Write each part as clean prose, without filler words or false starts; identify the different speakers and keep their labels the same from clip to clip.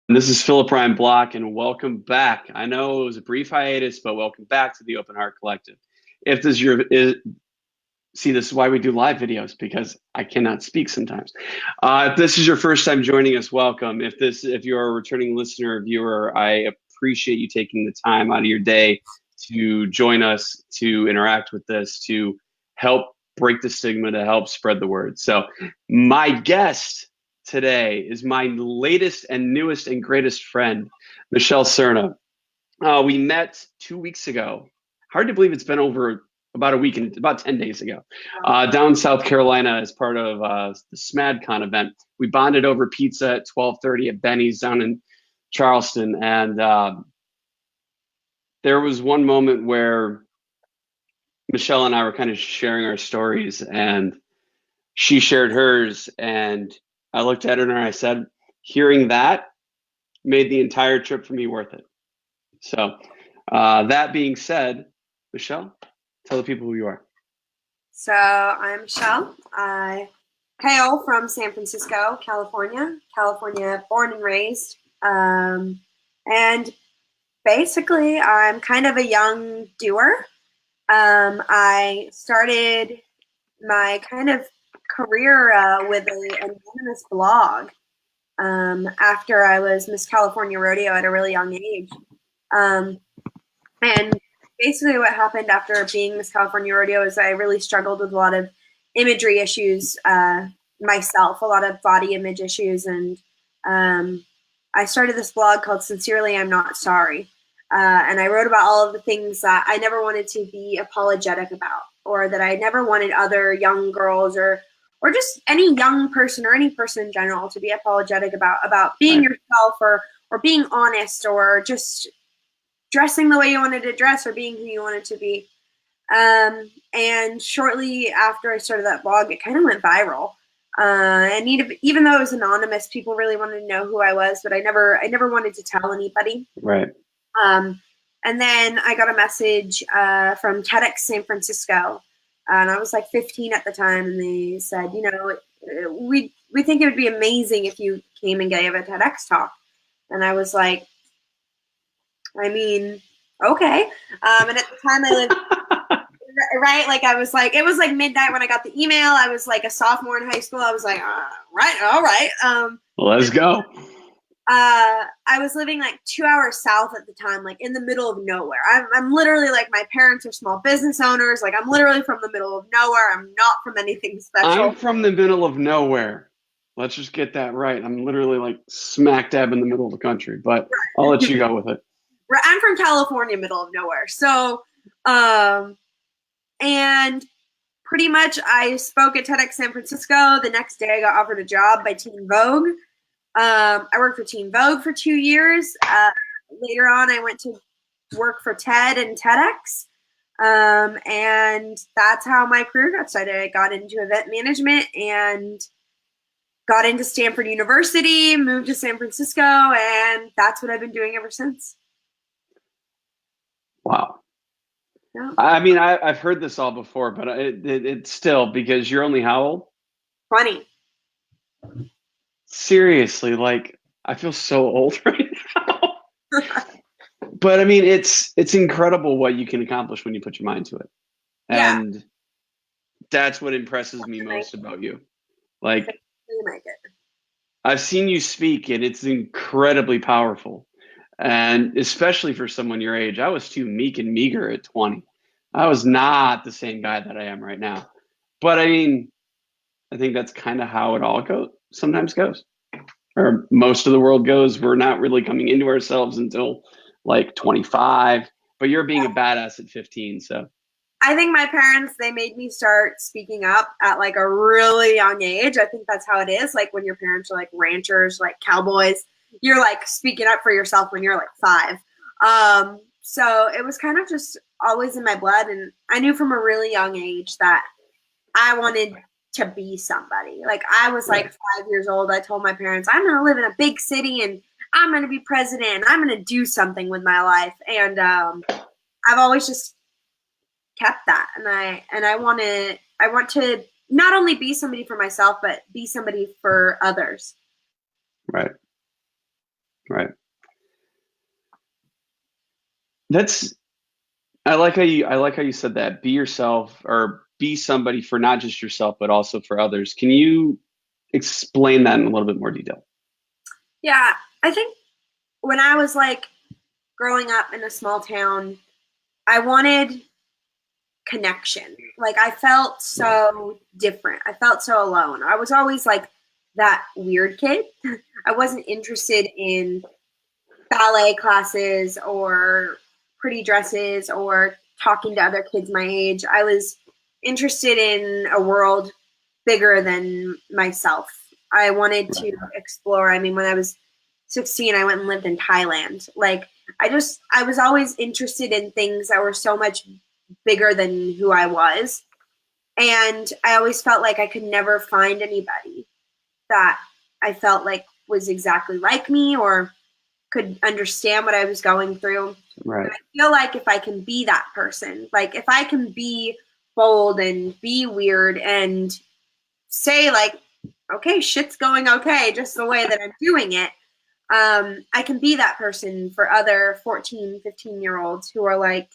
Speaker 1: This is Philip Ryan Block, and welcome back. I know it was a brief hiatus, but welcome back to the Open Heart Collective. If this is this is why we do live videos, because I cannot speak sometimes. If this is your first time joining us, welcome. If you're a returning listener or viewer, I appreciate you taking the time out of your day to join us, to interact with this, to help break the stigma, to help spread the word. So my guest today is my latest and newest and greatest friend, Michelle Serna. We met 2 weeks ago. Hard to believe it's been over about a week and about 10 days ago, down in South Carolina as part of the SmadCon event. We bonded over pizza at 12:30 at Benny's down in Charleston. And there was one moment where Michelle and I were kind of sharing our stories, and she shared hers, and I looked at her and I said, hearing that made the entire trip for me worth it. So that being said, Michelle, tell the people who you are.
Speaker 2: So I'm Michelle. I hail from San Francisco, California, born and raised. And basically, I'm kind of a young doer. I started my kind of career with an anonymous blog after I was Miss California Rodeo at a really young age. And basically what happened after being Miss California Rodeo is I really struggled with a lot of imagery issues myself, a lot of body image issues. And I started this blog called Sincerely I'm Not Sorry. And I wrote about all of the things that I never wanted to be apologetic about, or that I never wanted other young girls or just any young person or any person in general to be apologetic about being yourself or being honest or just dressing the way you wanted to dress or being who you wanted to be. And shortly after I started that blog, it kind of went viral. And even though it was anonymous, people really wanted to know who I was, but I never wanted to tell anybody.
Speaker 1: Right.
Speaker 2: And then I got a message from TEDx San Francisco, and I was like 15 at the time, and they said, we think it would be amazing if you came and gave a TEDx talk. And I was like, I mean, okay. And at the time I lived, right? Like I was like, it was like midnight when I got the email. I was like a sophomore in high school. I was like, right, all right.
Speaker 1: Let's go.
Speaker 2: I was living like 2 hours south at the time, like in the middle of nowhere. I'm literally like, my parents are small business owners. Like I'm literally from the middle of nowhere. I'm not from anything special.
Speaker 1: I'm from the middle of nowhere. Let's just get that right. I'm literally like smack dab in the middle of the country, but right. I'll let you go with it.
Speaker 2: I'm from California, middle of nowhere. So, and pretty much I spoke at TEDx San Francisco. The next day I got offered a job by Teen Vogue. I worked for Teen Vogue for 2 years. Later on, I went to work for TED and TEDx. And that's how my career got started. I got into event management and got into Stanford University, moved to San Francisco, and that's what I've been doing ever since.
Speaker 1: Wow. Yeah. I mean, I've heard this all before, but it's still, because you're only how old?
Speaker 2: 20.
Speaker 1: Seriously, like I feel so old right now. But I mean, it's incredible what you can accomplish when you put your mind to it. And that's what impresses me most about you. Like, I've seen you speak, and it's incredibly powerful. And especially for someone your age, I was too meek and meager at 20. I was not the same guy that I am right now. But I mean, I think that's kind of how it all sometimes goes. Or most of the world goes. We're not really coming into ourselves until like 25. But you're being a badass at 15, so.
Speaker 2: I think my parents, they made me start speaking up at like a really young age. I think that's how it is. Like when your parents are like ranchers, like cowboys, you're like speaking up for yourself when you're like 5. So it was kind of just always in my blood. And I knew from a really young age that I wanted to be somebody. Like I was like 5 years old. I told my parents, I'm going to live in a big city and I'm going to be president. I'm going to do something with my life. And I've always just kept that. And I want to not only be somebody for myself, but be somebody for others.
Speaker 1: Right. Right. I like how you said that. Be yourself, or be somebody for not just yourself, but also for others. Can you explain that in a little bit more detail?
Speaker 2: Yeah, I think when I was like growing up in a small town, I wanted connection. Like I felt so different. I felt so alone. I was always like that weird kid. I wasn't interested in ballet classes or pretty dresses or talking to other kids my age. I was interested in a world bigger than myself. I wanted to explore. I mean, when I was 16, I went and lived in Thailand. Like, I was always interested in things that were so much bigger than who I was. And I always felt like I could never find anybody that I felt like was exactly like me or could understand what I was going through.
Speaker 1: Right.
Speaker 2: And I feel like if I can be that person, like if I can be bold and be weird and say like, okay, shit's going okay, just the way that I'm doing it, I can be that person for other 14, 15-year-olds who are like,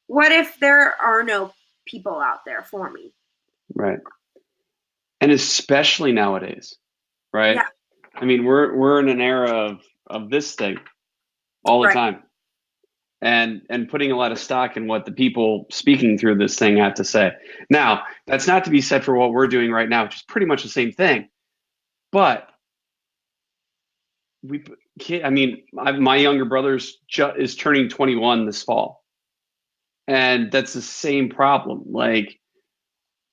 Speaker 2: what if there are no people out there for me?
Speaker 1: Right. And especially nowadays, right?
Speaker 2: Yeah.
Speaker 1: I mean, we're in an era of this thing all the
Speaker 2: Right.
Speaker 1: time. And putting a lot of stock in what the people speaking through this thing have to say. Now, that's not to be said for what we're doing right now, which is pretty much the same thing. But my younger brother's is turning 21 this fall, and that's the same problem. Like,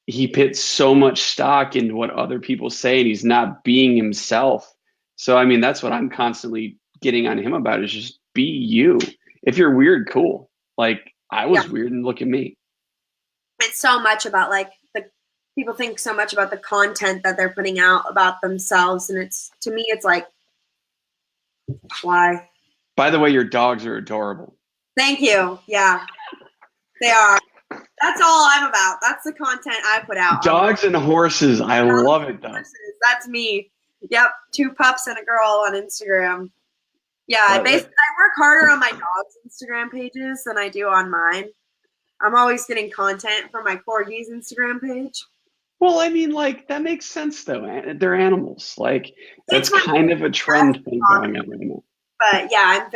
Speaker 1: he puts so much stock into what other people say, and he's not being himself. So, I mean, that's what I'm constantly getting on him about, is just be you. If you're weird, cool. Like, I was weird, and look at me.
Speaker 2: It's so much about like people think so much about the content that they're putting out about themselves, and it's, to me, it's like, why?
Speaker 1: By the way, your dogs are adorable.
Speaker 2: Thank you. Yeah, they are. That's all I'm about. That's the content I put out.
Speaker 1: Dogs and horses. I love it, though.
Speaker 2: That's me. Yep, 2 pups and a girl on Instagram. Yeah, I work harder on my dog's Instagram pages than I do on mine. I'm always getting content from my corgi's Instagram page.
Speaker 1: Well, I mean, like, that makes sense, though. They're animals. Like, that's kind of a trend thing going on right now.
Speaker 2: But yeah,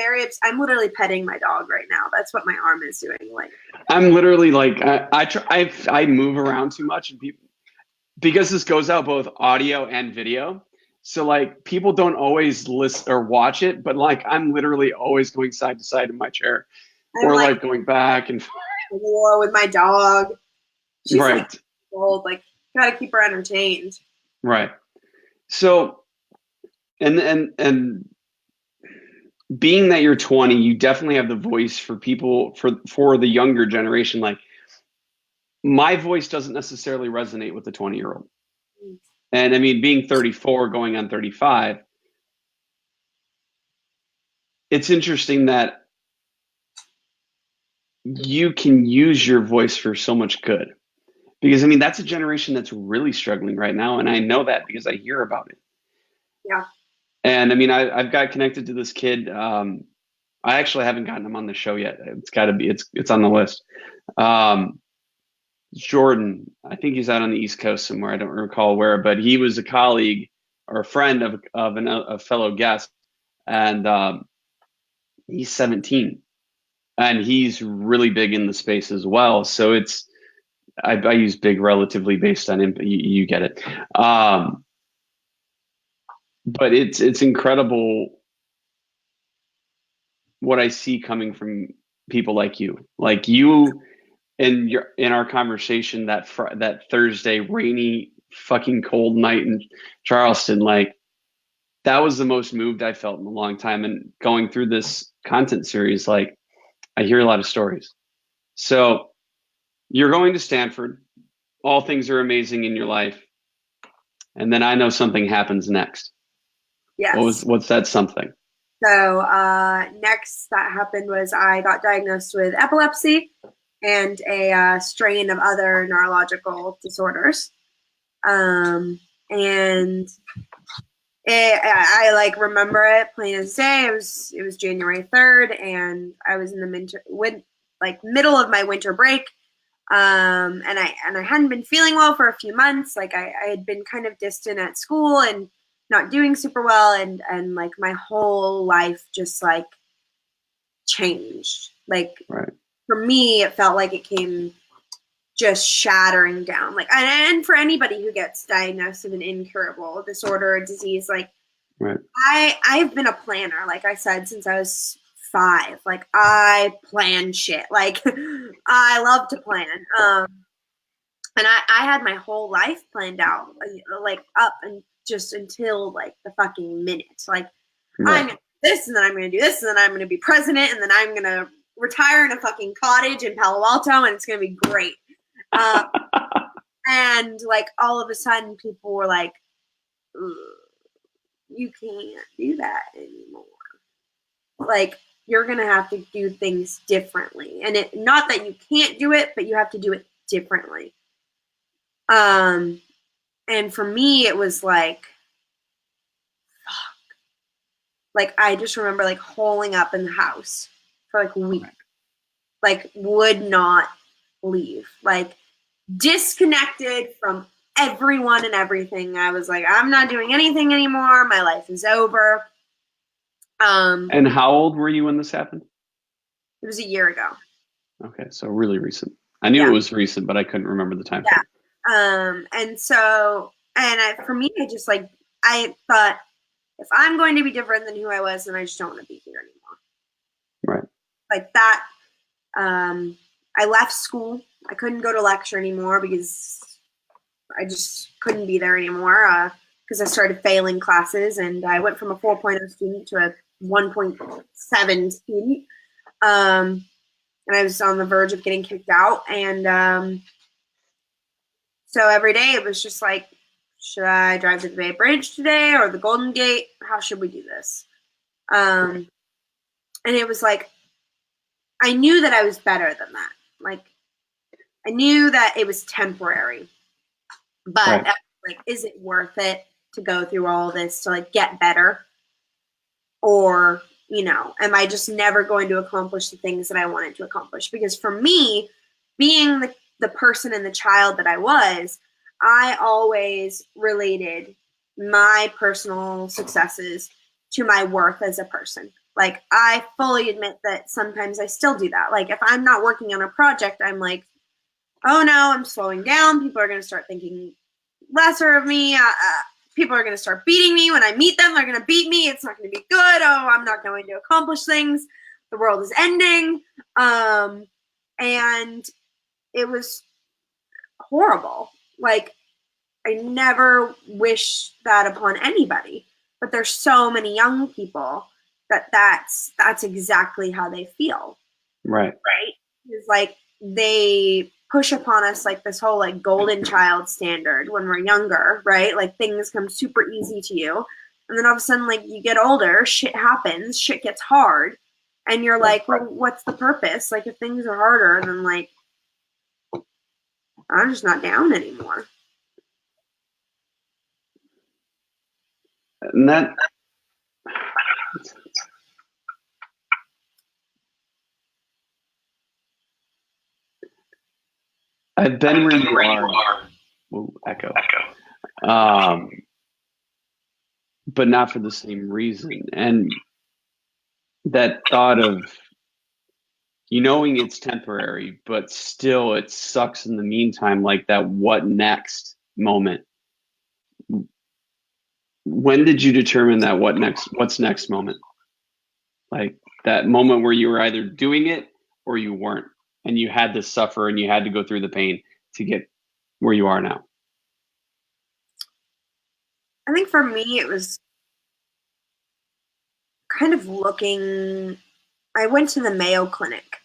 Speaker 2: I'm literally petting my dog right now. That's what my arm is doing. Like,
Speaker 1: I'm literally like, I move around too much, and because this goes out both audio and video. So like, people don't always listen or watch it, but like, I'm literally always going side to side in my chair, or like going back and forth.
Speaker 2: War with my dog. She's
Speaker 1: right.
Speaker 2: Like old. Like, gotta keep her entertained.
Speaker 1: Right. So, and being that you're 20, you definitely have the voice for people, for the younger generation. Like, my voice doesn't necessarily resonate with the 20-year-old. And I mean, being 34, going on 35, it's interesting that you can use your voice for so much good. Because I mean, that's a generation that's really struggling right now. And I know that because I hear about it.
Speaker 2: Yeah.
Speaker 1: And I mean, I've got connected to this kid. I actually haven't gotten him on the show yet. It's got to be, it's on the list. Jordan, I think he's out on the East Coast somewhere. I don't recall where, but he was a colleague or a friend of a fellow guest, and he's 17, and he's really big in the space as well. So I use big relatively based on him. You get it. But it's incredible what I see coming from people like you, in our conversation that Thursday rainy fucking cold night in Charleston. Like, that was the most moved I felt in a long time. And going through this content series, like, I hear a lot of stories. So you're going to Stanford. All things are amazing in your life. And then I know something happens next.
Speaker 2: Yes.
Speaker 1: What's that something?
Speaker 2: So next that happened was I got diagnosed with epilepsy and a strain of other neurological disorders. And I like remember it plain as day. It was January 3rd, and I was in the middle of my winter break. And I hadn't been feeling well for a few months. Like I had been kind of distant at school and not doing super well, and like my whole life just like changed. Like
Speaker 1: Right.
Speaker 2: for me, it felt like it came just shattering down. Like, and for anybody who gets diagnosed with an incurable disorder or disease, like,
Speaker 1: Right.
Speaker 2: I've been a planner, like I said, since I was 5. Like, I plan shit. Like, I love to plan. And I had my whole life planned out, like up and just until like the fucking minute. Like,
Speaker 1: Right.
Speaker 2: I'm gonna do this, and then I'm gonna do this, and then I'm gonna be president, and then I'm gonna retire in a fucking cottage in Palo Alto, and it's gonna be great. And like all of a sudden, people were like, "You can't do that anymore. Like, you're gonna have to do things differently, and it not that you can't do it, but you have to do it differently." And for me, it was like, fuck. Like, I just remember like holing up in the house for like a week, like would not leave, like disconnected from everyone and everything. I was like, I'm not doing anything anymore. My life is over.
Speaker 1: And how old were you when this happened?
Speaker 2: It was a year ago.
Speaker 1: Okay, so really recent. I knew it was recent, but I couldn't remember the time frame.
Speaker 2: And so, for me, I thought, if I'm going to be different than who I was, then I just don't want to be here anymore.
Speaker 1: Right.
Speaker 2: Like that. I left school. I couldn't go to lecture anymore because I just couldn't be there anymore because I started failing classes, and I went from a 4.0 student to a 1.7 student. And I was on the verge of getting kicked out. And so every day it was just like, should I drive to the Bay Bridge today or the Golden Gate? How should we do this? And it was like, I knew that I was better than that. Like, I knew that it was temporary, but like, is it worth it to go through all this to like get better? Or, am I just never going to accomplish the things that I wanted to accomplish? Because for me, being the person and the child that I was, I always related my personal successes to my worth as a person. Like, I fully admit that sometimes I still do that. Like, if I'm not working on a project, I'm like, oh no, I'm slowing down. People are going to start thinking lesser of me. People are going to start beating me. When I meet them, they're going to beat me. It's not going to be good. Oh, I'm not going to accomplish things. The world is ending. And it was horrible. Like, I never wish that upon anybody. But there's so many young people that's exactly how they feel.
Speaker 1: Right.
Speaker 2: It's like they push upon us like this whole like golden child standard when we're younger, right? Like things come super easy to you. And then all of a sudden, like, you get older, shit happens, shit gets hard. And you're like, well, what's the purpose? Like, if things are harder, then like, I'm just not down anymore.
Speaker 1: And that, I've been where you are. Ooh, echo. But not for the same reason. And that thought of knowing it's temporary, but still it sucks in the meantime, like that what next moment. When did you determine that what's next moment? Like that moment where you were either doing it or you weren't, and you had to suffer and you had to go through the pain to get where you are now.
Speaker 2: I think for me, it was kind of looking. I went to the Mayo Clinic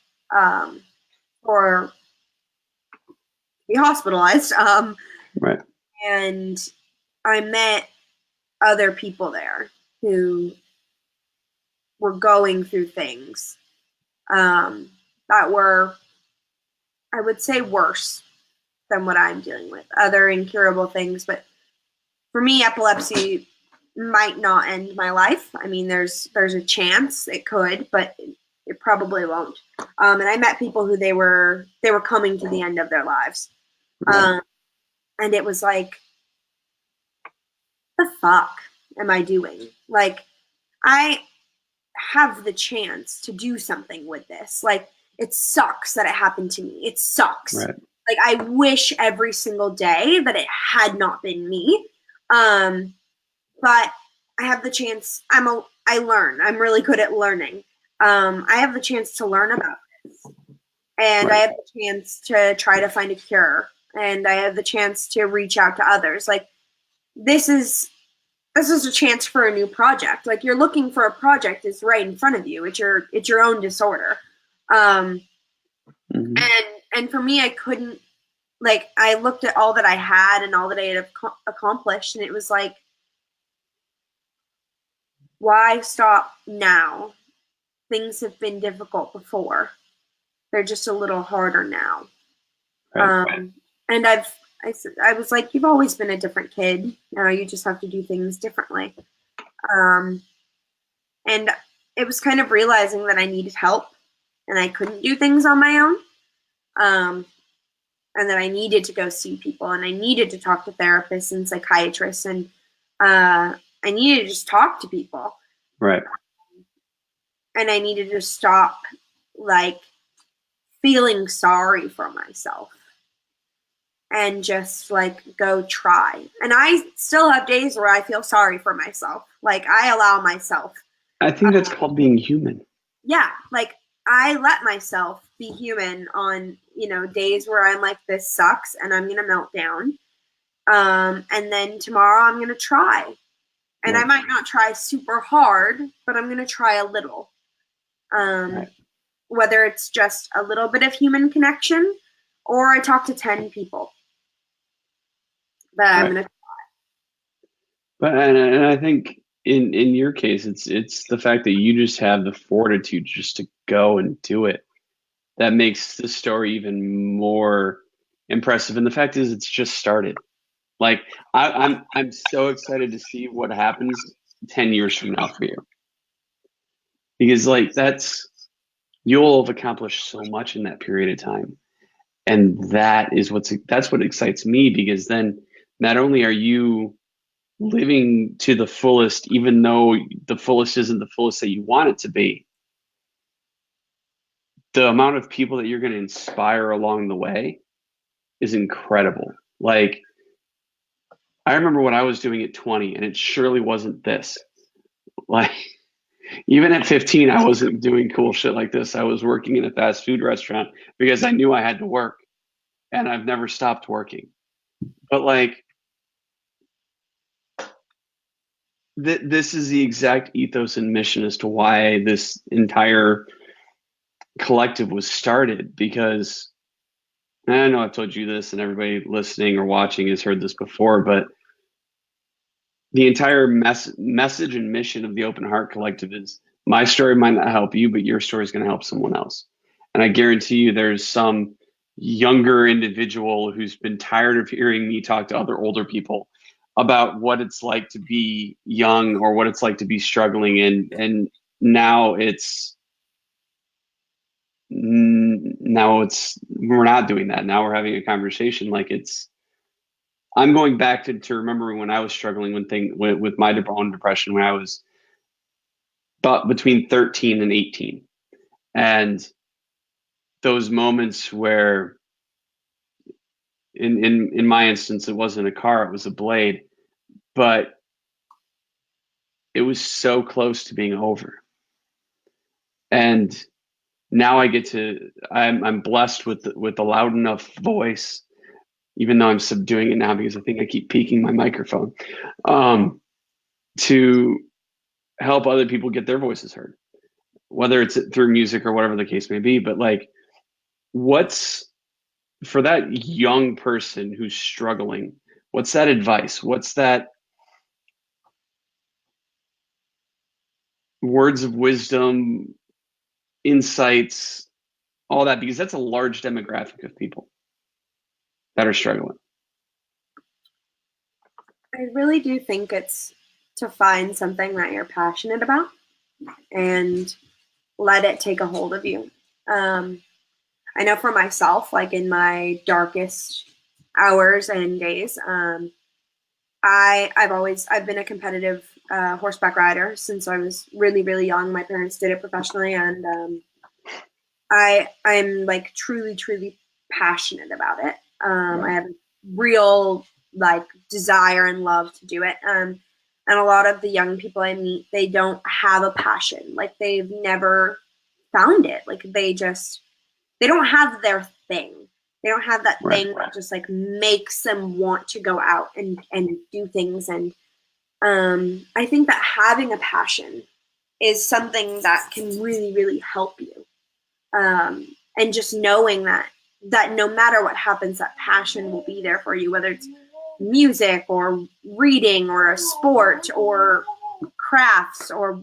Speaker 2: for to be hospitalized.
Speaker 1: Right.
Speaker 2: And I met other people there who were going through things that were, I would say, worse than what I'm dealing with. Other incurable things, but for me, epilepsy might not end my life. I mean, there's a chance it could, but it probably won't. And I met people who they were coming to the end of their lives, and it was like, the fuck am I doing? Like, I have the chance to do something with this. Like, it sucks that it happened to me. It sucks.
Speaker 1: Right.
Speaker 2: Like, I wish every single day that it had not been me. But I have the chance. I learn. I'm really good at learning. I have the chance to learn about this, and I have the chance to try to find a cure, and I have the chance to reach out to others. Like, this is a chance for a new project. Like, you're looking for a project is right in front of you. It's your own disorder. And for me, I couldn't, like, I looked at all that I had and all that I had accomplished, and it was like, why stop now? Things have been difficult before. They're just a little harder now. And I was like, you've always been a different kid. Now you just have to do things differently. And it was kind of realizing that I needed help and I couldn't do things on my own. And that I needed to go see people and I needed to talk to therapists and psychiatrists and I needed to just talk to people.
Speaker 1: Right.
Speaker 2: And I needed to stop, like, feeling sorry for myself and just, like, go try. And I still have days where I feel sorry for myself. Like, I allow myself.
Speaker 1: I think that's called being human.
Speaker 2: Yeah. Like, I let myself be human on, days where I'm like, this sucks and I'm going to melt down. And then tomorrow I'm going to try. And I might not try super hard, but I'm going to try a little. Whether it's just a little bit of human connection or I talk to 10 people. But I'm going to try.
Speaker 1: But and I think in your case, it's the fact that you just have the fortitude just to go and do it that makes the story even more impressive. And the fact is, it's just started. Like, I'm so excited to see what happens 10 years from now for you, because like you'll have accomplished so much in that period of time, and that's what excites me, because then not only are you living to the fullest, even though the fullest isn't the fullest that you want it to be, the amount of people that you're going to inspire along the way is incredible. Like, I remember when I was doing it 20, and it surely wasn't this. Like, even at 15, I wasn't doing cool shit like this. I was working in a fast food restaurant because I knew I had to work, and I've never stopped working. But like, this is the exact ethos and mission as to why this entire collective was started, because I know I've told you this and everybody listening or watching has heard this before, but the entire message and mission of the Open Heart Collective is, my story might not help you, but your story is going to help someone else. And I guarantee you there's some younger individual who's been tired of hearing me talk to other older people about what it's like to be young or what it's like to be struggling. And now we're not doing that. Now we're having a conversation like I'm going back to remembering when I was struggling with my own depression when I was about between 13 and 18. And those moments where in my instance, it wasn't a car, it was a blade, but it was so close to being over. And now I'm blessed with a loud enough voice, even though I'm subduing it now because I think I keep peaking my microphone, to help other people get their voices heard, whether it's through music or whatever the case may be. But like, what's for that young person who's struggling, what's that advice? What's that words of wisdom, insights, all that? Because that's a large demographic of people that are struggling.
Speaker 2: I really do think it's to find something that you're passionate about and let it take a hold of you. I know for myself, like in my darkest hours and days, I've been a competitive horseback rider since I was really, really young. My parents did it professionally, and I'm like truly, truly passionate about it. I have a real like desire and love to do it. And a lot of the young people I meet, they don't have a passion. Like they've never found it. Like they don't have their thing. They don't have that thing that just like makes them want to go out and do things. And I think that having a passion is something that can really, really help you. And just knowing that no matter what happens, that passion will be there for you, whether it's music or reading or a sport or crafts or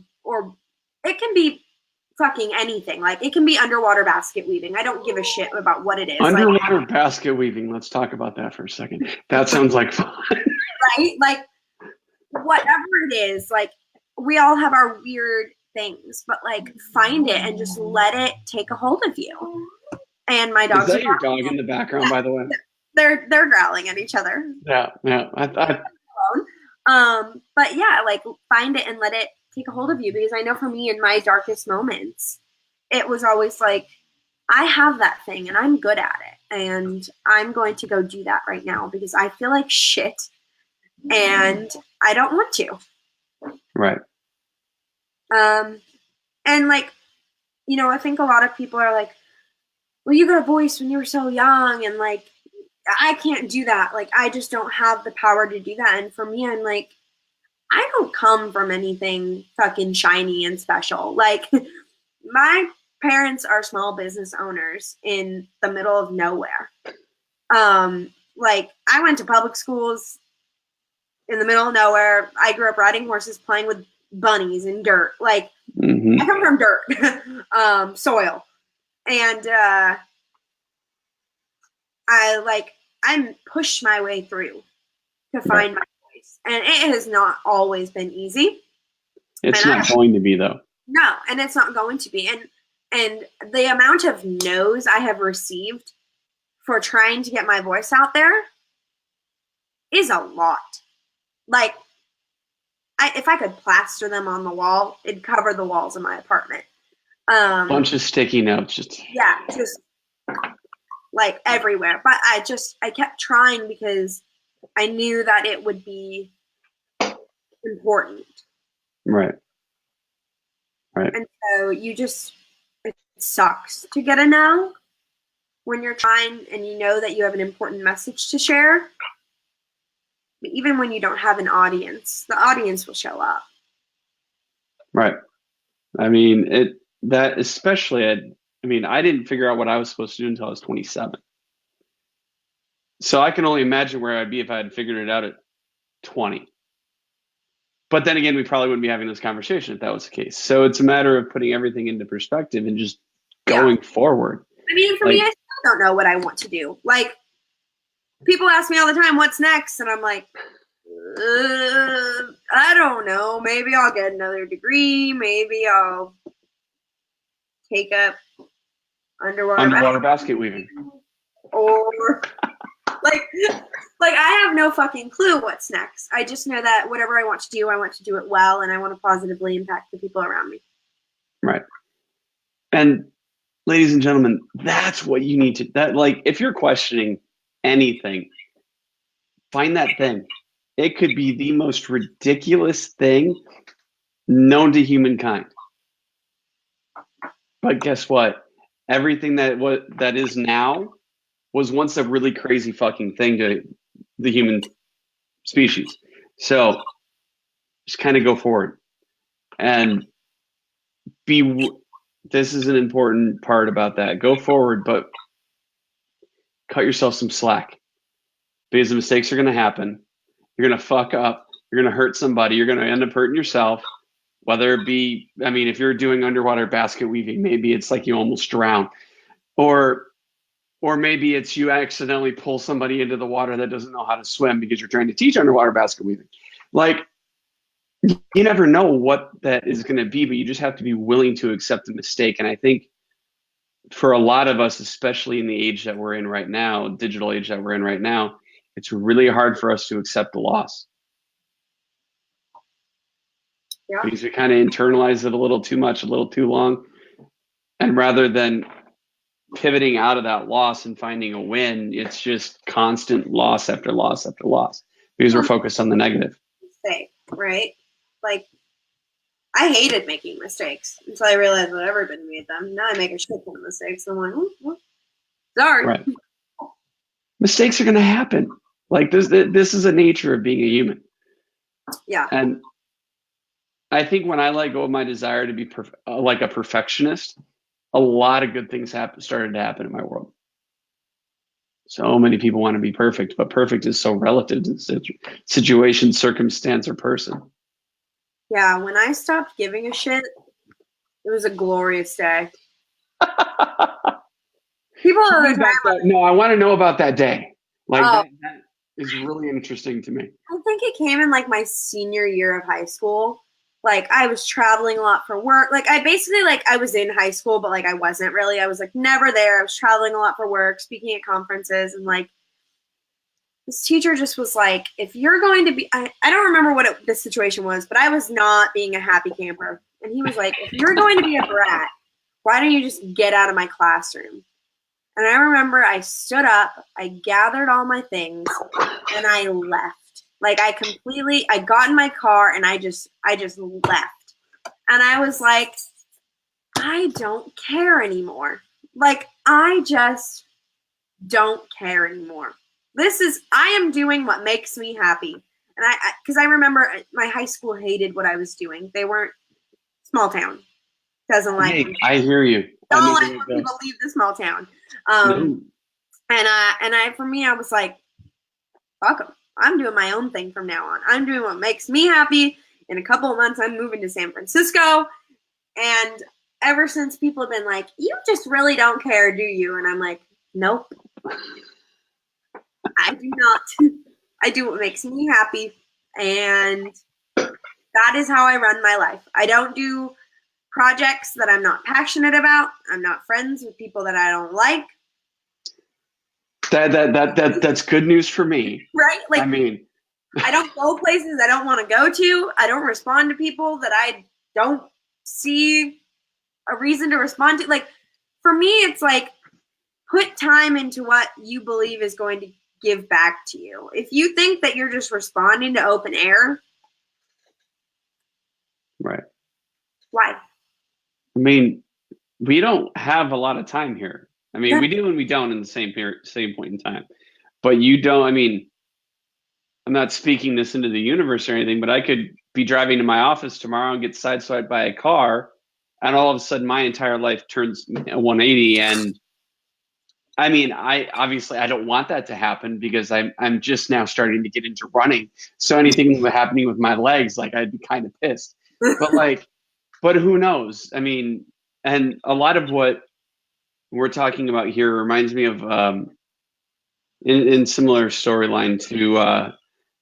Speaker 2: it can be fucking anything. Like it can be underwater basket weaving. I don't give a shit about what it is.
Speaker 1: Underwater basket weaving. Let's talk about that for a second. That sounds like fun.
Speaker 2: Right? Like whatever it is, like we all have our weird things, but like find it and just let it take a hold of you. And my dogs.
Speaker 1: Is that your dog in the background, by the way?
Speaker 2: They're growling at each other.
Speaker 1: Yeah.
Speaker 2: But yeah, like find it and let it take a hold of you, because I know for me in my darkest moments, it was always like, I have that thing and I'm good at it, and I'm going to go do that right now because I feel like shit and I don't want to.
Speaker 1: Right.
Speaker 2: And like, you know, I think a lot of people are like, well, you got a voice when you were so young, and like, I can't do that. Like, I just don't have the power to do that. And for me, I'm like, I don't come from anything fucking shiny and special. Like, my parents are small business owners in the middle of nowhere. Like, I went to public schools in the middle of nowhere. I grew up riding horses, playing with bunnies in dirt. Like, I come from dirt, soil. And I'm pushed my way through to find my voice. And it has not always been easy.
Speaker 1: It's not going to be, though.
Speaker 2: No, and it's not going to be. And the amount of no's I have received for trying to get my voice out there is a lot. Like, if I could plaster them on the wall, it'd cover the walls of my apartment.
Speaker 1: Bunch of sticky notes. Just
Speaker 2: like everywhere. But I kept trying because I knew that it would be important.
Speaker 1: Right.
Speaker 2: And so it sucks to get a no when you're trying and you know that you have an important message to share. But even when you don't have an audience, the audience will show up.
Speaker 1: Right. I mean, I didn't figure out what I was supposed to do until I was 27. So I can only imagine where I'd be if I had figured it out at 20. But then again, we probably wouldn't be having this conversation if that was the case. So it's a matter of putting everything into perspective and just going forward.
Speaker 2: I mean, for me, I still don't know what I want to do. Like, people ask me all the time, what's next? And I'm like, I don't know. Maybe I'll get another degree. Maybe I'll take up underwater
Speaker 1: basket weaving.
Speaker 2: Or like I have no fucking clue what's next. I just know that whatever I want to do it well, and I want to positively impact the people around me.
Speaker 1: Right. And ladies and gentlemen, that's what you need to, like, if you're questioning anything, find that thing. It could be the most ridiculous thing known to humankind. But guess what? Everything that is now was once a really crazy fucking thing to the human species. So just kind of go forward and this is an important part about that. Go forward, but cut yourself some slack, because the mistakes are going to happen. You're going to fuck up. You're going to hurt somebody. You're going to end up hurting yourself, whether it be, I mean, if you're doing underwater basket weaving, maybe it's like you almost drown, or maybe it's you accidentally pull somebody into the water that doesn't know how to swim because you're trying to teach underwater basket weaving. Like, you never know what that is going to be, but you just have to be willing to accept the mistake. And I think for a lot of us, especially in the age that we're in right now, digital age that we're in right now, it's really hard for us to accept the loss.
Speaker 2: Yeah.
Speaker 1: Because we kind of internalize it a little too much, a little too long. And rather than pivoting out of that loss and finding a win, it's just constant loss after loss after loss because we're focused on the negative.
Speaker 2: Mistake, right? Like, I hated making mistakes until I realized that everybody made them. Now I make a shit ton of mistakes. I'm like, sorry.
Speaker 1: Right. Mistakes are going to happen. Like this is the nature of being a human.
Speaker 2: Yeah.
Speaker 1: And I think when I let go of my desire to be like a perfectionist, a lot of good things started to happen in my world. So many people want to be perfect, but perfect is so relative to situation, circumstance, or person.
Speaker 2: Yeah, when I stopped giving a shit, it was a glorious day. People are
Speaker 1: no, I want to know about that day. Like that is really interesting to me.
Speaker 2: I think it came in like my senior year of high school. Like I was traveling a lot for work. Like I basically I was in high school, but like I wasn't really. I was like never there. I was traveling a lot for work, speaking at conferences, and like this teacher just was like, if you're going to be, I don't remember what the situation was, but I was not being a happy camper. And he was like, if you're going to be a brat, why don't you just get out of my classroom? And I remember I stood up, I gathered all my things, and I left. Like I got in my car and I just left. And I was like, I don't care anymore. Like I just don't care anymore. I am doing what makes me happy. And because I remember my high school hated what I was doing. They weren't small town. Doesn't like
Speaker 1: me. I hear you.
Speaker 2: Don't like when people leave the small town. And for me, I was like, fuck them. I'm doing my own thing from now on. I'm doing what makes me happy. In a couple of months, I'm moving to San Francisco. And ever since people have been like, you just really don't care, do you? And I'm like, nope. I do not. I do what makes me happy. And that is how I run my life. I don't do projects that I'm not passionate about. I'm not friends with people that I don't like.
Speaker 1: That's good news for me.
Speaker 2: Right? Like,
Speaker 1: I mean,
Speaker 2: I don't go places I don't want to go to. I don't respond to people that I don't see a reason to respond to. Like, for me, it's like, put time into what you believe is going to give back to you. If you think that you're just responding to open air,
Speaker 1: right?
Speaker 2: Why?
Speaker 1: I mean, we don't have a lot of time here. I mean, we do and we don't in the same point in time. But you don't. I mean, I'm not speaking this into the universe or anything, but I could be driving to my office tomorrow and get sideswiped by a car, and all of a sudden my entire life turns 180. And I mean, I don't want that to happen because I'm just now starting to get into running. So anything happening with my legs, like I'd be kind of pissed. But who knows? I mean, and a lot of what we're talking about here reminds me of in similar storyline to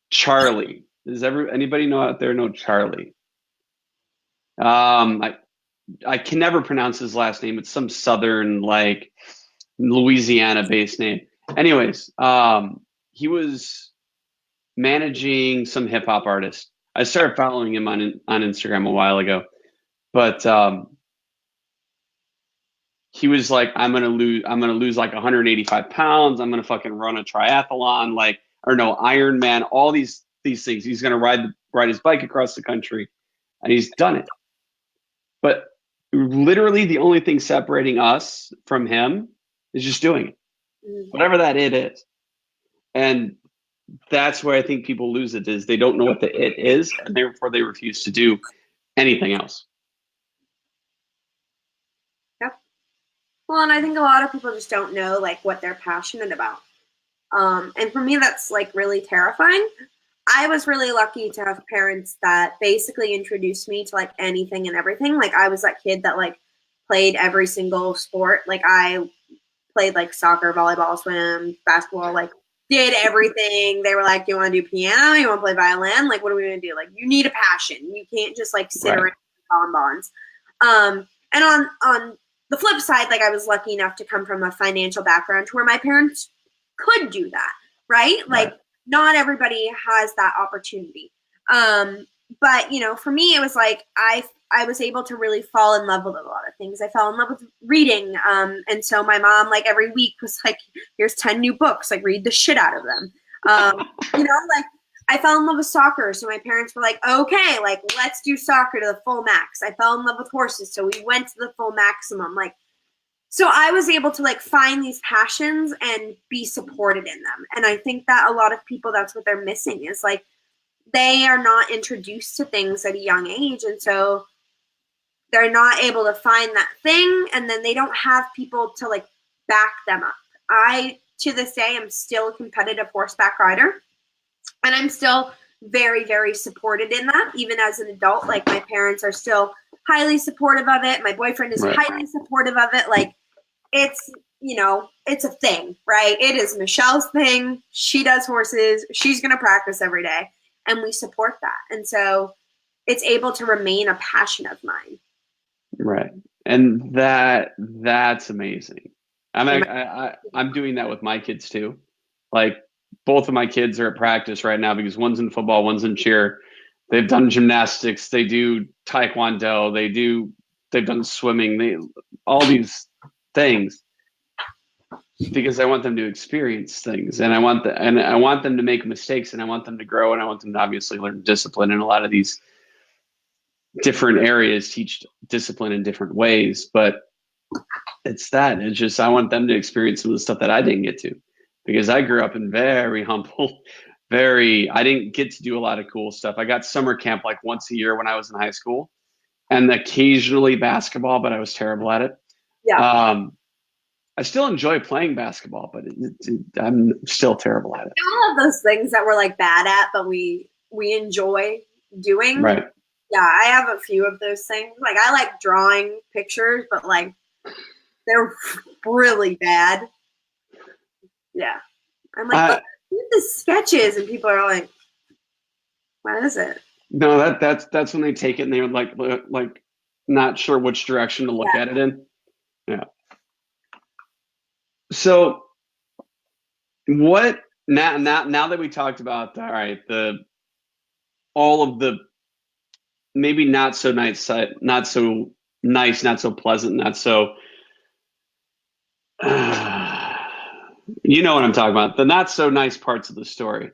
Speaker 1: Charlie. Does anybody out there know Charlie? I can never pronounce his last name. It's some southern like Louisiana-based name. Anyways, he was managing some hip hop artist. I started following him on Instagram a while ago, but he was like, I'm gonna lose like 185 pounds. I'm gonna fucking run a triathlon, Ironman, all these things. He's gonna ride his bike across the country, and he's done it. But literally, the only thing separating us from him is just doing it, whatever that it is. And that's where I think people lose it, is they don't know what the it is, and therefore they refuse to do anything else.
Speaker 2: Well, and I think a lot of people just don't know like what they're passionate about. And for me, that's like really terrifying. I was really lucky to have parents that basically introduced me to like anything and everything. Like I was that kid that like played every single sport. Like I played like soccer, volleyball, swim, basketball, like did everything. They were like, you want to do piano? You want to play violin? Like, what are we going to do? Like, you need a passion. You can't just like sit around bonbons. And on the flip side, like I was lucky enough to come from a financial background where my parents could do that, right? Like not everybody has that opportunity. But you know, for me, it was like I was able to really fall in love with a lot of things. I fell in love with reading. And so my mom, like every week was like, here's 10 new books, like read the shit out of them. You know, like I fell in love with soccer. So my parents were like, okay, like let's do soccer to the full max. I fell in love with horses. So we went to the full maximum. Like, so I was able to like find these passions and be supported in them. And I think that a lot of people, that's what they're missing is like, they are not introduced to things at a young age. And so they're not able to find that thing. And then they don't have people to like back them up. I, to this day, am still a competitive horseback rider. And I'm still very, very supported in that. Even as an adult, like my parents are still highly supportive of it. My boyfriend is highly supportive of it. Like it's, you know, it's a thing, right? It is Michelle's thing. She does horses. She's going to practice every day. And we support that. And so it's able to remain a passion of mine.
Speaker 1: Right. And that's amazing. I'm doing that with my kids too. Like both of my kids are at practice right now because one's in football, one's in cheer. They've done gymnastics, they do taekwondo, they've done swimming, all these things because I want them to experience things and I want them to make mistakes and I want them to grow and I want them to obviously learn discipline in a lot of these different areas, teach discipline in different ways. But it's just, I want them to experience some of the stuff that I didn't get to because I grew up in very humble, I didn't get to do a lot of cool stuff. I got summer camp like once a year when I was in high school and occasionally basketball, but I was terrible at it. Yeah. I still enjoy playing basketball, but I'm still terrible at it.
Speaker 2: All of those things that we're like bad at, but we enjoy doing.
Speaker 1: Right.
Speaker 2: Yeah, I have a few of those things. Like I like drawing pictures, but like they're really bad. Yeah. I'm like, look at the sketches, and people are like, what is it?
Speaker 1: No, that's when they take it and they're like not sure which direction to look at it in. Yeah. So what now that we talked about all of the maybe not so nice, not so pleasant, not so you know what I'm talking about, the not so nice parts of the story.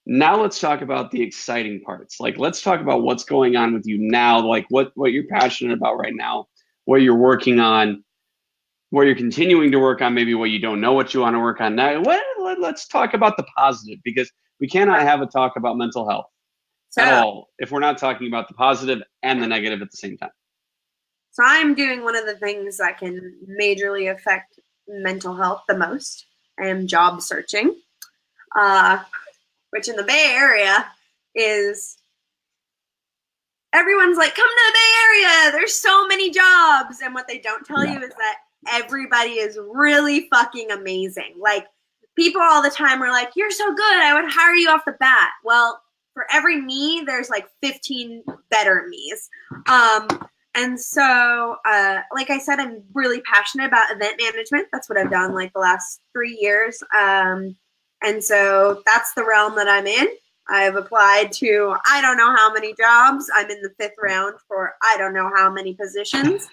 Speaker 1: Now let's talk about the exciting parts. Like let's talk about what's going on with you now, like what you're passionate about right now, what you're working on, where you're continuing to work on, maybe what you don't know what you want to work on now. Let's talk about the positive because we cannot have a talk about mental health at all if we're not talking about the positive and the negative at the same time.
Speaker 2: So I'm doing one of the things that can majorly affect mental health the most. I am job searching, which in the Bay Area is everyone's like, come to the Bay Area. There's so many jobs. And what they don't tell you is that everybody is really fucking amazing. Like people all the time are like, you're so good, I would hire you off the bat. Well, for every me, there's like 15 better me's. And so, like I said, I'm really passionate about event management. That's what I've done like the last 3 years. And so that's the realm that I'm in. I've applied to, I don't know how many jobs. I'm in the 5th round for I don't know how many positions.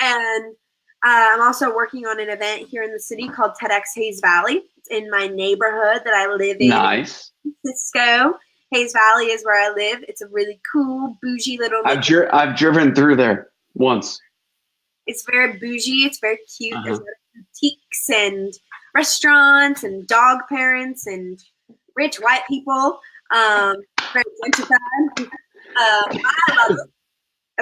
Speaker 2: And I'm also working on an event here in the city called TEDx Hayes Valley. It's in my neighborhood that I live in.
Speaker 1: Nice.
Speaker 2: San Francisco. Hayes Valley is where I live. It's a really cool, bougie little.
Speaker 1: I've driven through there once.
Speaker 2: It's very bougie. It's very cute. There's boutiques and restaurants and dog parents and rich white people. Very gentrified. I love it.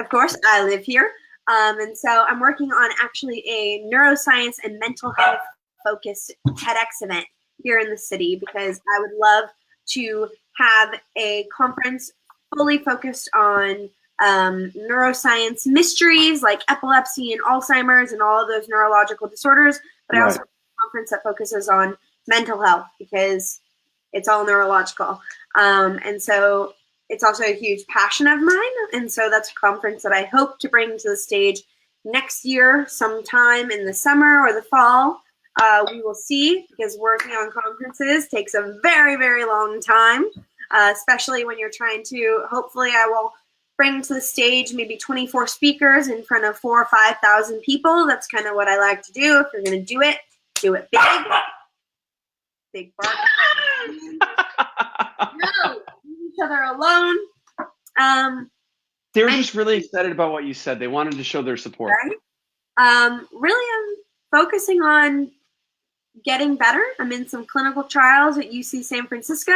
Speaker 2: Of course, I live here. And so I'm working on actually a neuroscience and mental health focused TEDx event here in the city because I would love to have a conference fully focused on neuroscience mysteries like epilepsy and Alzheimer's and all of those neurological disorders. But I also have a conference that focuses on mental health because it's all neurological. And so it's also a huge passion of mine. And so that's a conference that I hope to bring to the stage next year, sometime in the summer or the fall. We will see, because working on conferences takes a very, very long time, especially when you're trying to, hopefully I will bring to the stage maybe 24 speakers in front of 4,000 or 5,000 people. That's kind of what I like to do. If you're going to do it big. Big bark. No, leave each other alone.
Speaker 1: They were just really excited about what you said. They wanted to show their support.
Speaker 2: Right? Really, I'm focusing on getting better. I'm in some clinical trials at UC San Francisco.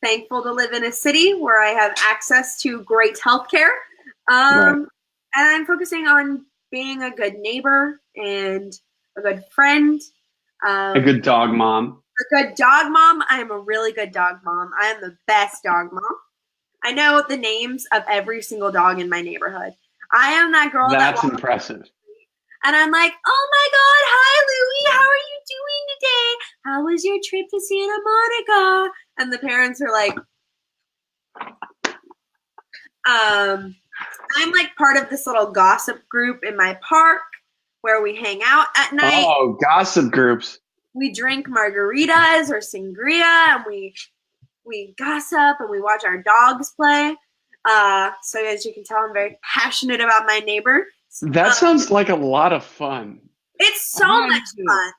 Speaker 2: Thankful to live in a city where I have access to great healthcare. Right. And I'm focusing on being a good neighbor and a good friend.
Speaker 1: A good dog mom.
Speaker 2: A good dog mom. I am a really good dog mom. I am the best dog mom. I know the names of every single dog in my neighborhood. I am that girl.
Speaker 1: That's impressive.
Speaker 2: And I'm like, oh my God, hi Louie, how are you doing today? How was your trip to Santa Monica? And the parents are like, I'm like part of this little gossip group in my park where we hang out at night.
Speaker 1: Oh, gossip groups.
Speaker 2: We drink margaritas or sangria, and we gossip and we watch our dogs play. So as you can tell, I'm very passionate about my neighbor.
Speaker 1: That sounds like a lot of fun.
Speaker 2: It's so much fun.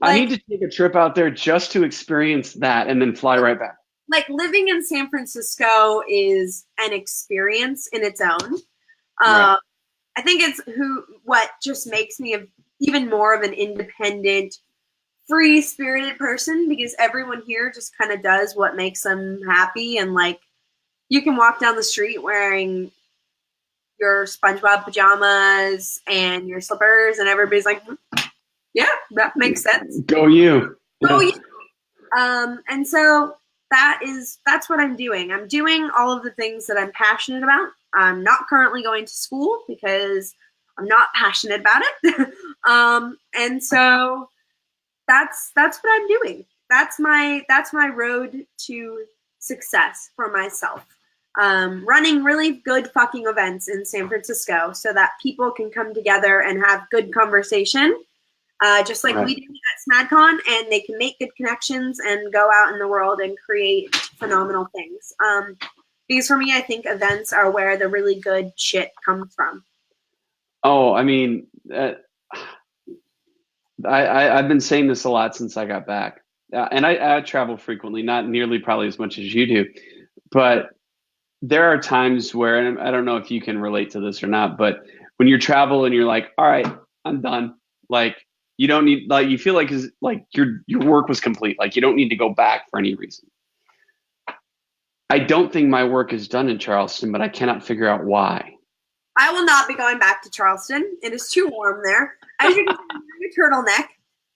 Speaker 1: I need to take a trip out there just to experience that and then fly right back.
Speaker 2: Like living in San Francisco is an experience in its own.
Speaker 1: Right.
Speaker 2: I think it's what just makes me even more of an independent, free-spirited person, because everyone here just kind of does what makes them happy. And like, you can walk down the street wearing your SpongeBob pajamas and your slippers, and everybody's like, yeah, that makes sense.
Speaker 1: Go you.
Speaker 2: Go you. And so that's what I'm doing. I'm doing all of the things that I'm passionate about. I'm not currently going to school because I'm not passionate about it. And so that's what I'm doing. That's my road to success for myself. Running really good fucking events in San Francisco so that people can come together and have good conversation, just like we did at SmadCon, and they can make good connections and go out in the world and create phenomenal things. Because for me, I think events are where the really good shit comes from.
Speaker 1: Oh, I mean, I've been saying this a lot since I got back. And I travel frequently, not nearly probably as much as you do. But there are times where, and I don't know if you can relate to this or not, but when you travel and you're like, all right, I'm done. Like, you don't need, like, you feel like your work was complete. Like, you don't need to go back for any reason. I don't think my work is done in Charleston, but I cannot figure out why.
Speaker 2: I will not be going back to Charleston. It is too warm there. As you can see, I'm wearing a turtleneck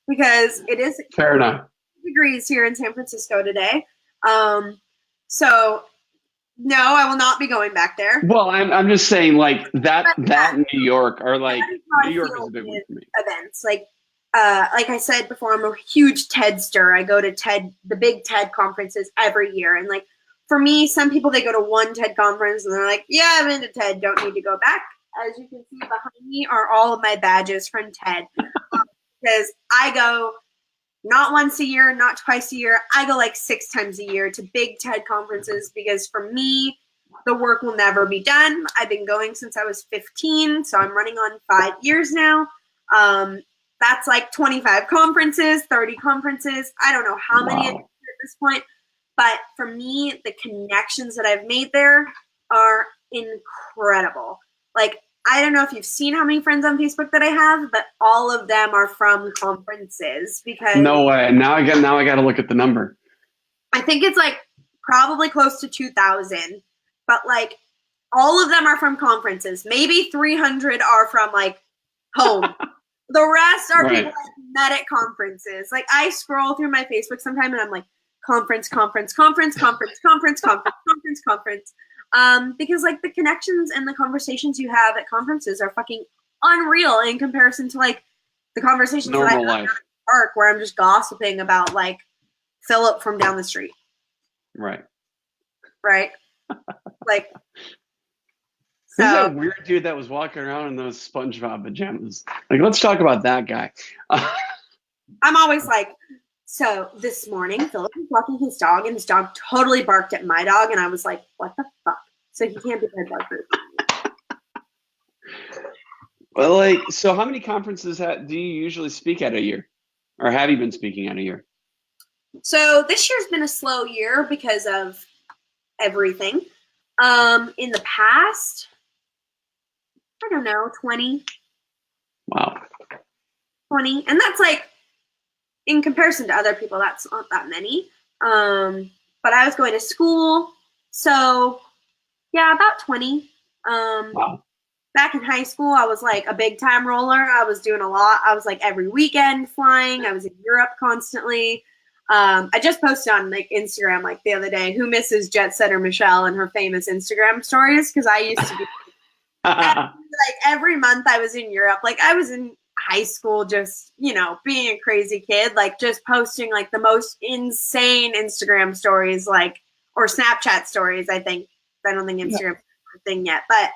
Speaker 2: because it is
Speaker 1: fair enough
Speaker 2: degrees here in San Francisco today. So no, I will not be going back there.
Speaker 1: Well, I'm just saying, like, that New York, or like New York is a big one for me.
Speaker 2: Events like I said before, I'm a huge TEDster. I go to the big TED conferences every year, and like for me, some people, they go to one TED conference and they're like, yeah, I've been to TED, don't need to go back. As you can see behind me are all of my badges from TED, because I go not once a year, not twice a year. I go like 6 times a year to big TED conferences, because for me, the work will never be done. I've been going since I was 15, so I'm running on 5 years now. That's like 25 conferences, 30 conferences. I don't know how many at this point, but for me, the connections that I've made there are incredible. Like, I don't know if you've seen how many friends on Facebook that I have, but all of them are from conferences. Because
Speaker 1: no way. Now I got to look at the number.
Speaker 2: I think it's like probably close to 2,000, but like all of them are from conferences. Maybe 300 are from like home. The rest are people I've met at conferences. Like, I scroll through my Facebook sometime and I'm like, conference. Because like the connections and the conversations you have at conferences are fucking unreal in comparison to like the conversations that I have at park where I'm just gossiping about like Philip from down the street.
Speaker 1: Right.
Speaker 2: Right. Like,
Speaker 1: Who's
Speaker 2: so
Speaker 1: that weird dude that was walking around in those SpongeBob pajamas? Like, let's talk about that guy.
Speaker 2: I'm always like, so this morning Philip was walking his dog and his dog totally barked at my dog. And I was like, what the fuck? So he can't be my dog group.
Speaker 1: Well, like, so how many conferences do you usually speak at a year? Or have you been speaking at a year?
Speaker 2: So this year's been a slow year because of everything. In the past, I don't know, 20.
Speaker 1: Wow.
Speaker 2: 20. And that's like, in comparison to other people, that's not that many. But I was going to school. So yeah, about 20.
Speaker 1: Wow.
Speaker 2: Back in high school, I was like a big time roller. I was doing a lot. I was like every weekend flying. I was in Europe constantly. I just posted on like Instagram like the other day, who misses jet setter Michelle and her famous Instagram stories? Because I used to be like every month I was in Europe. Like I was in high school, just, you know, being a crazy kid, like just posting like the most insane Instagram stories, like, or Snapchat stories, I think. I don't think Instagram's a thing yet, but,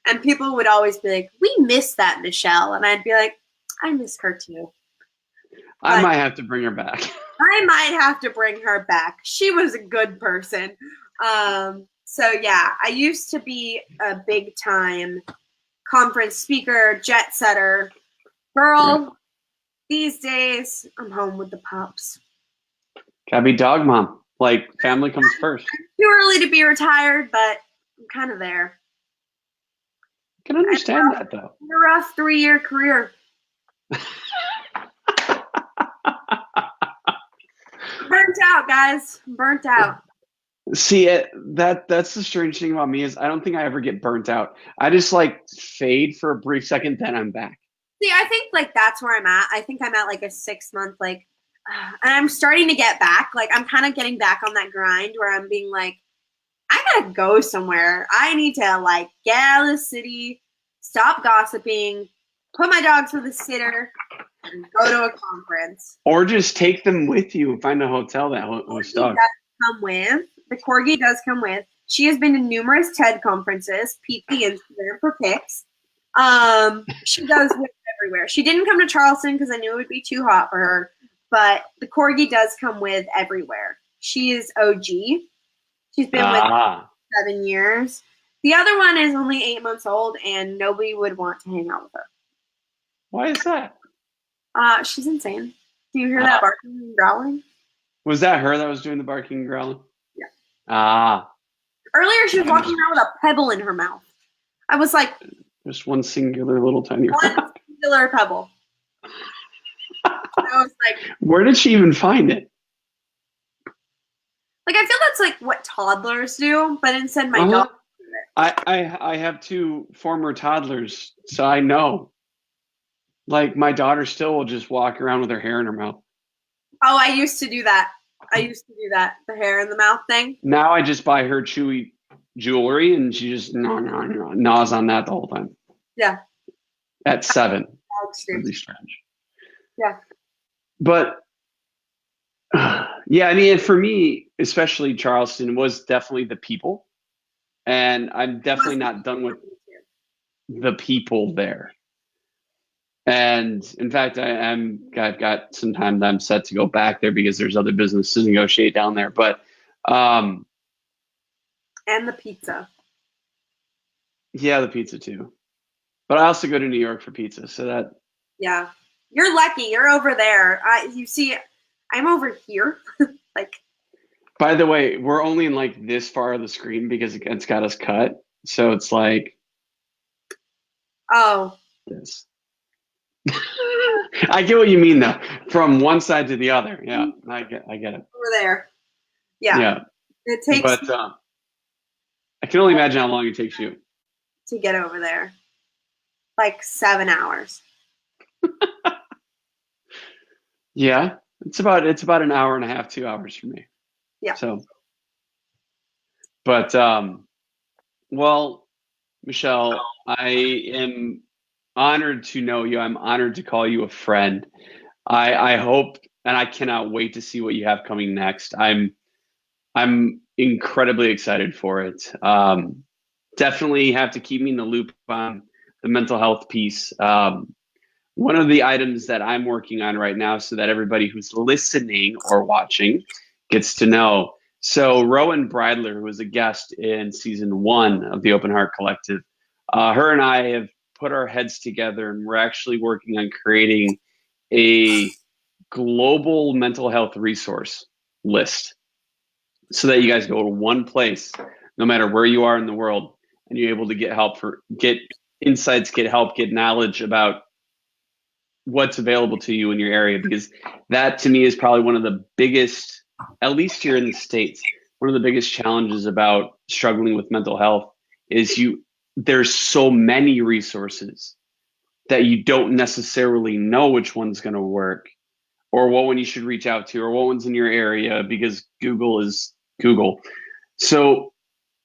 Speaker 2: and people would always be like, we miss that Michelle. And I'd be like, I miss her too.
Speaker 1: I might have to bring her back.
Speaker 2: I might have to bring her back. She was a good person. So yeah, I used to be a big time conference speaker, jet setter. Girl, these days I'm home with the pups.
Speaker 1: Gotta be dog mom. Like, family comes first.
Speaker 2: Too early to be retired, but I'm kind of there.
Speaker 1: I can understand that though.
Speaker 2: A rough 3-year career. Burnt out, guys. Burnt out.
Speaker 1: See, that's the strange thing about me is I don't think I ever get burnt out. I just like fade for a brief second, then I'm back.
Speaker 2: See, I think like that's where I'm at. I think I'm at like a 6-month like, and I'm starting to get back. Like I'm kind of getting back on that grind where I'm being like, I gotta go somewhere. I need to like get out of the city, stop gossiping, put my dogs with a sitter, and go to a conference.
Speaker 1: Or just take them with you and find a hotel that hosts dogs.
Speaker 2: Come with. The corgi does come with. She has been to numerous TED conferences. Peep the Instagram for pics. She goes with everywhere. She didn't come to Charleston because I knew it would be too hot for her. But the corgi does come with everywhere. She is OG. She's been with 7 years. The other one is only 8 months old, and nobody would want to hang out with her.
Speaker 1: Why is that?
Speaker 2: She's insane. Do you hear that barking and growling?
Speaker 1: Was that her that was doing the barking and growling?
Speaker 2: Yeah. Earlier, she was walking around with a pebble in her mouth. I was like,
Speaker 1: just one singular little tiny
Speaker 2: one singular pebble. I was like,
Speaker 1: where did she even find it?
Speaker 2: Like, I feel that's like what toddlers do, but instead my dog do it.
Speaker 1: I have 2 former toddlers, so I know. Like, my daughter still will just walk around with her hair in her mouth.
Speaker 2: Oh, I used to do that. The hair in the mouth thing.
Speaker 1: Now I just buy her chewy jewelry, and she just gnaws on that the whole time.
Speaker 2: Yeah.
Speaker 1: At 7.
Speaker 2: That's
Speaker 1: really strange.
Speaker 2: Yeah.
Speaker 1: But, yeah, I mean, for me, especially Charleston, was definitely the people. And I'm definitely not done with the people there. And in fact, I've got some time that I'm set to go back there because there's other business to negotiate down there. But
Speaker 2: and the pizza.
Speaker 1: Yeah, the pizza too. But I also go to New York for pizza, so that.
Speaker 2: Yeah, you're lucky. You're over there. You see, I'm over here. Like.
Speaker 1: By the way, we're only in like this far of the screen because it's got us cut, so it's like.
Speaker 2: Oh.
Speaker 1: This. I get what you mean though. From one side to the other. Yeah, I get it.
Speaker 2: Over there. Yeah.
Speaker 1: Yeah.
Speaker 2: It takes.
Speaker 1: But I can only imagine how long it takes you
Speaker 2: to get over there. Like 7 hours.
Speaker 1: Yeah, it's about an hour and a half, 2 hours for me.
Speaker 2: Yeah.
Speaker 1: So. But well, Michelle, I am honored to know you. I'm honored to call you a friend. I hope, and I cannot wait to see what you have coming next. I'm incredibly excited for it. Definitely have to keep me in the loop on the mental health piece. One of the items that I'm working on right now, so that everybody who's listening or watching gets to know. So Rowan Bridler, who was a guest in season 1 of the Open Heart Collective, her and I have put our heads together, and we're actually working on creating a global mental health resource list so that you guys go to one place, no matter where you are in the world, and you're able to get help, get insights, get help, get knowledge about what's available to you in your area. Because that, to me, is probably one of the biggest, at least here in the States, one of the biggest challenges about struggling with mental health is there's so many resources that you don't necessarily know which one's going to work, or what one you should reach out to, or what one's in your area, because Google is Google. So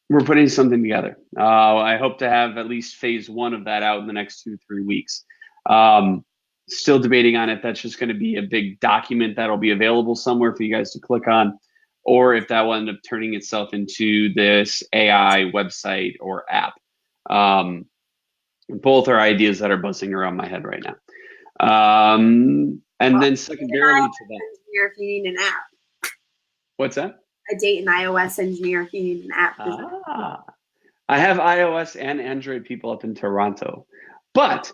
Speaker 1: we're putting something together. I hope to have at least phase 1 of that out in the next 2-3 weeks. Still debating on if that's just going to be a big document that'll be available somewhere for you guys to click on, or if that will end up turning itself into this AI website or app. Both are ideas that are buzzing around my head right now. And then secondarily to that,
Speaker 2: if you need an app.
Speaker 1: What's that?
Speaker 2: I date an iOS engineer if you need an app.
Speaker 1: I have iOS and Android people up in Toronto, but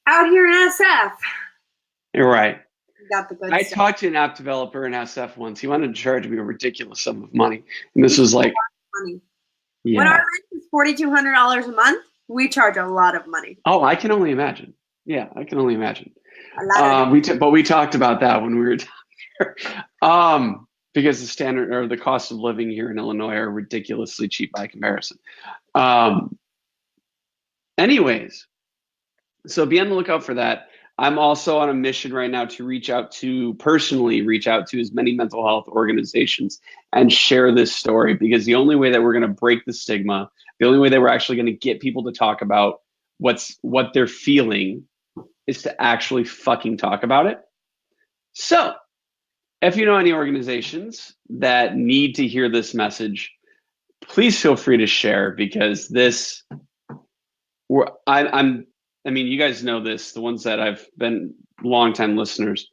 Speaker 2: out here in SF.
Speaker 1: You're right.
Speaker 2: Got the good
Speaker 1: I
Speaker 2: stuff.
Speaker 1: talked to an app developer in SF once. He wanted to charge me a ridiculous sum of money, and this was like,
Speaker 2: money.
Speaker 1: Yeah.
Speaker 2: When our rent is $4,200 a month, we charge a lot of money.
Speaker 1: Oh, I can only imagine. Yeah, I can only imagine.
Speaker 2: A lot
Speaker 1: but we talked about that when we were talking. Because the standard or the cost of living here in Illinois are ridiculously cheap by comparison. Anyways, so be on the lookout for that. I'm also on a mission right now to personally reach out to as many mental health organizations and share this story, because the only way that we're going to break the stigma, the only way that we're actually going to get people to talk about what they're feeling, is to actually fucking talk about it. So if you know any organizations that need to hear this message, please feel free to share, because I mean, you guys know this, the ones that I've been longtime listeners.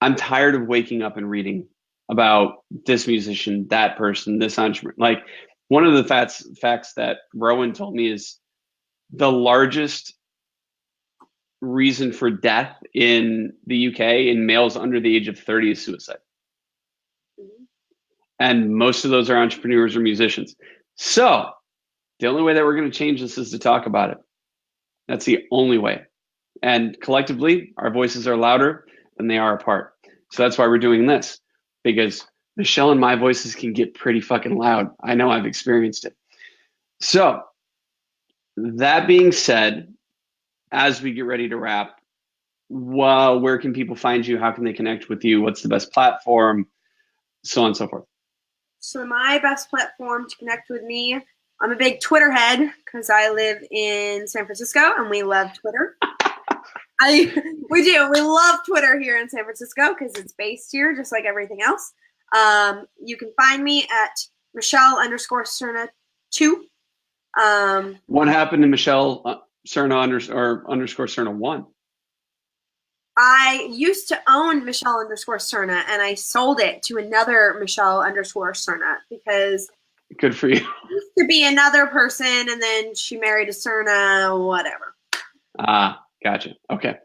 Speaker 1: I'm tired of waking up and reading about this musician, that person, this entrepreneur. Like, one of the facts that Rowan told me is the largest reason for death in the UK in males under the age of 30 is suicide. Mm-hmm. And most of those are entrepreneurs or musicians. So the only way that we're going to change this is to talk about it. That's the only way. And collectively, our voices are louder than they are apart. So that's why we're doing this, because Michelle and my voices can get pretty fucking loud. I know, I've experienced it. So that being said, as we get ready to wrap, where can people find you? How can they connect with you? What's the best platform? So on and so forth.
Speaker 2: So my best platform to connect with me, I'm a big Twitter head because I live in San Francisco and we love Twitter. We do. We love Twitter here in San Francisco because it's based here, just like everything else. You can find me at Michelle_Serna 2.
Speaker 1: What happened to Michelle Serna _underscore Serna 1?
Speaker 2: I used to own Michelle_Serna and I sold it to another Michelle_Serna because
Speaker 1: good for you.
Speaker 2: It used to be another person and then she married a Serna, whatever.
Speaker 1: Gotcha. Okay.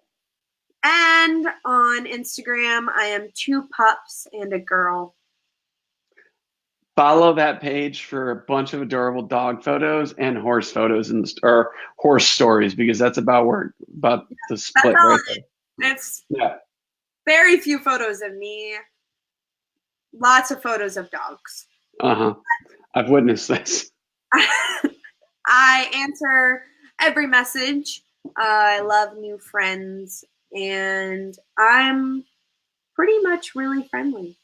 Speaker 2: And on Instagram, I am 2 pups and a girl.
Speaker 1: Follow that page for a bunch of adorable dog photos and horse photos or horse stories, because that's about the split right there.
Speaker 2: It's very few photos of me. Lots of photos of dogs.
Speaker 1: I've witnessed this.
Speaker 2: I answer every message. I love new friends, and I'm pretty much really friendly.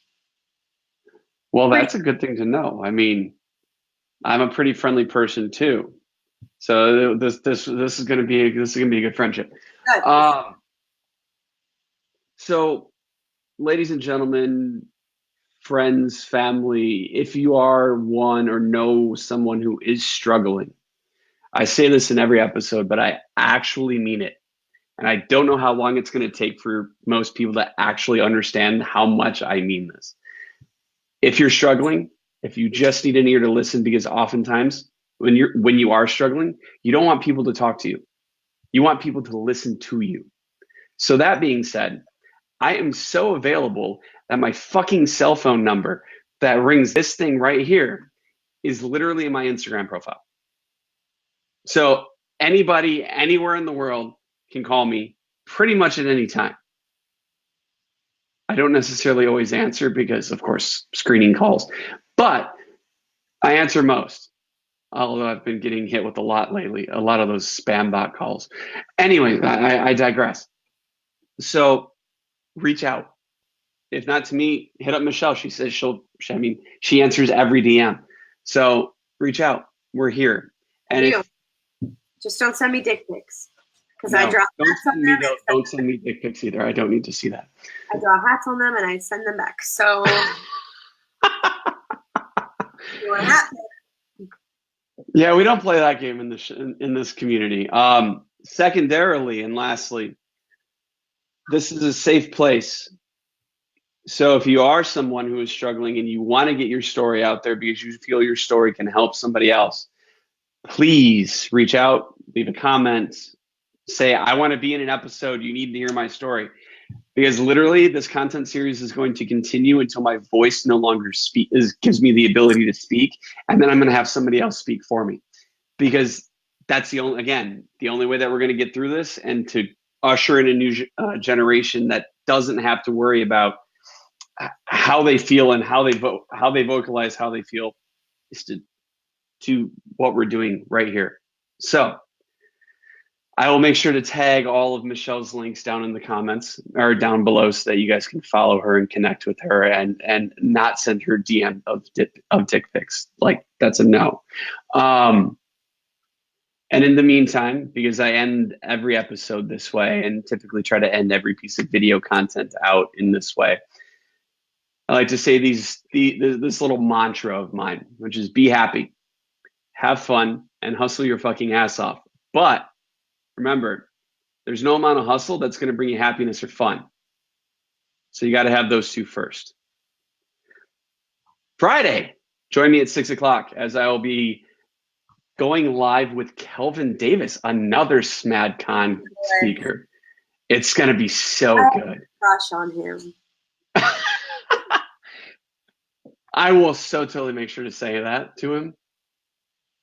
Speaker 1: Well, that's a good thing to know. I mean, I'm a pretty friendly person too. So this is going to be a good friendship.
Speaker 2: Good.
Speaker 1: So ladies and gentlemen, friends, family, if you are one or know someone who is struggling, I say this in every episode, but I actually mean it. And I don't know how long it's going to take for most people to actually understand how much I mean this. If you're struggling, if you just need an ear to listen, because oftentimes when you are struggling, you don't want people to talk to you. You want people to listen to you. So that being said, I am so available that my fucking cell phone number that rings this thing right here is literally in my Instagram profile. So anybody, anywhere in the world can call me pretty much at any time. I don't necessarily always answer because, of course, screening calls, but I answer most. Although I've been getting hit with a lot lately, a lot of those spam bot calls. Anyway, I digress. So reach out. If not to me, hit up Michelle. She says she answers every DM. So reach out. We're here. And
Speaker 2: just don't send me dick pics. Because
Speaker 1: no,
Speaker 2: I draw hats on them.
Speaker 1: Don't send me dick pics either. I don't need to see that.
Speaker 2: I draw hats on them and I send them back. So
Speaker 1: yeah, we don't play that game in this community. Secondarily and lastly, this is a safe place. So if you are someone who is struggling and you want to get your story out there because you feel your story can help somebody else, please reach out, leave a comment, say, I want to be in an episode. You need to hear my story. Because literally this content series is going to continue until my voice no longer gives me the ability to speak. And then I'm going to have somebody else speak for me. Because that's the only way that we're going to get through this and to usher in a new generation that doesn't have to worry about how they feel and how they vocalize how they feel is to what we're doing right here. So I will make sure to tag all of Michelle's links down in the comments or down below so that you guys can follow her and connect with her and not send her DM of dick pics. Like, that's a no. And in the meantime, because I end every episode this way and typically try to end every piece of video content out in this way, I like to say this little mantra of mine, which is be happy, have fun, and hustle your fucking ass off. But remember, there's no amount of hustle that's going to bring you happiness or fun. So you got to have those two first. Friday, join me at 6 o'clock as I will be going live with Kelvin Davis, another SmadCon speaker. It's going to be so good.
Speaker 2: Crush on him.
Speaker 1: I will so totally make sure to say that to him.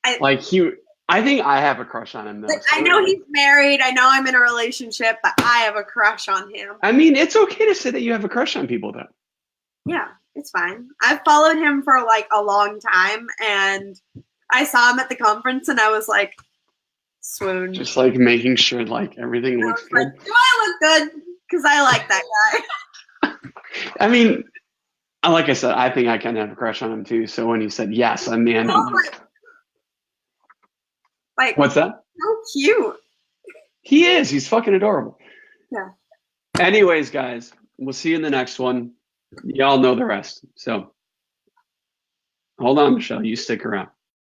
Speaker 1: I think I have a crush on him though.
Speaker 2: I know he's married. I know I'm in a relationship, but I have a crush on him.
Speaker 1: I mean, it's okay to say that you have a crush on people though.
Speaker 2: Yeah, it's fine. I've followed him for like a long time, and I saw him at the conference, and I was like, swoon.
Speaker 1: Just like making sure like everything looks good.
Speaker 2: Like, do I look good? Because I like that guy.
Speaker 1: I mean, like I said, I think I kind of have a crush on him too. So when he said yes, I'm like, what's that?
Speaker 2: So cute.
Speaker 1: He is. He's fucking adorable.
Speaker 2: Yeah.
Speaker 1: Anyways, guys, we'll see you in the next one. Y'all know the rest. So hold on, Michelle. You stick around.